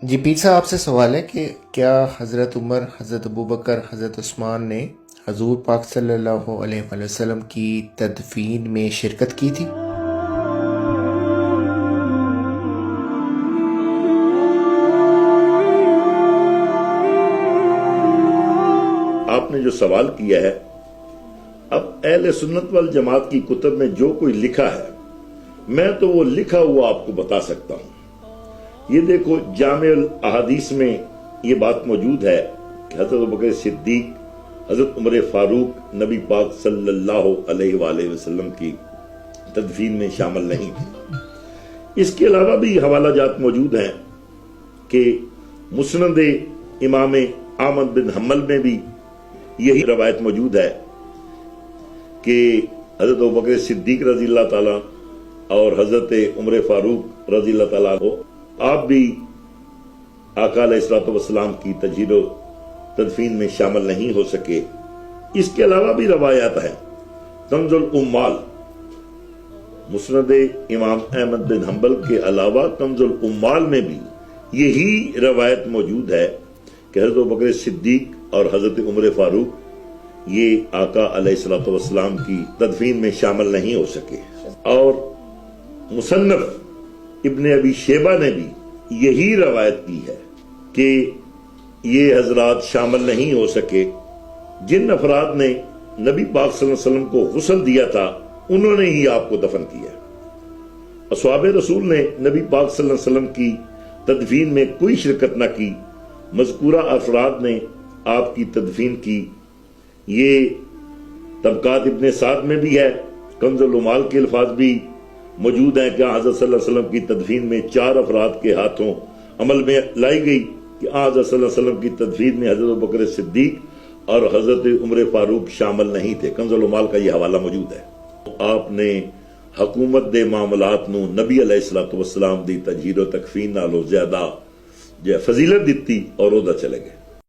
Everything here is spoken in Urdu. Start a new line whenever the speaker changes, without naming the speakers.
جی پیر صاحب، آپ سے سوال ہے کہ کیا حضرت عمر، حضرت ابوبکر، حضرت عثمان نے حضور پاک صلی اللہ علیہ وآلہ وسلم کی تدفین میں شرکت کی تھی؟
آپ نے جو سوال کیا ہے، اب اہل سنت والجماعت کی کتب میں جو کوئی لکھا ہے میں تو وہ لکھا ہوا آپ کو بتا سکتا ہوں۔ یہ دیکھو، جامع الاحادیث میں یہ بات موجود ہے کہ حضرت ابوبکر صدیق، حضرت عمر فاروق نبی پاک صلی اللہ علیہ وآلہ وسلم کی تدفین میں شامل نہیں تھے۔ اس کے علاوہ بھی حوالہ جات موجود ہیں کہ مسند امام احمد بن حنبل میں بھی یہی روایت موجود ہے کہ حضرت ابوبکر صدیق رضی اللہ تعالیٰ اور حضرت عمر فاروق رضی اللہ تعالیٰ کو آپ بھی آقا علیہ الصلوۃ والسلام کی تجہیر و تدفین میں شامل نہیں ہو سکے۔ اس کے علاوہ بھی روایات ہیں۔ کنز الامال، مسند امام احمد بن حنبل کے علاوہ کنز الامال میں بھی یہی روایت موجود ہے کہ حضرت ابوبکر صدیق اور حضرت عمر فاروق یہ آقا علیہ الصلوۃ والسلام کی تدفین میں شامل نہیں ہو سکے۔ اور مصنف ابن ابی شیبہ نے بھی یہی روایت کی ہے کہ یہ حضرات شامل نہیں ہو سکے۔ جن افراد نے نبی پاک صلی اللہ علیہ وسلم کو غسل دیا تھا انہوں نے ہی آپ کو دفن کیا۔ اصحاب رسول نے نبی پاک صلی اللہ علیہ وسلم کی تدفین میں کوئی شرکت نہ کی۔ مذکورہ افراد نے آپ کی تدفین کی۔ یہ طبقات ابن سعد میں بھی ہے۔ کنز الامال کے الفاظ بھی موجود ہیں کہ حضرت صلی اللہ علیہ وسلم کی تدفین میں 4 افراد کے ہاتھوں عمل میں لائی گئی کہ حضرت صلی اللہ علیہ وسلم کی تدفین میں حضرت ابوبکر صدیق اور حضرت عمر فاروق شامل نہیں تھے۔ کنز الامال کا یہ حوالہ موجود ہے۔ آپ نے حکومت دے معاملات نو نبی علیہ الصلوۃ والسلام دی تجہیر و تکفین نالوں زیادہ فضیلت دیتی اور عہدہ چلے گئے۔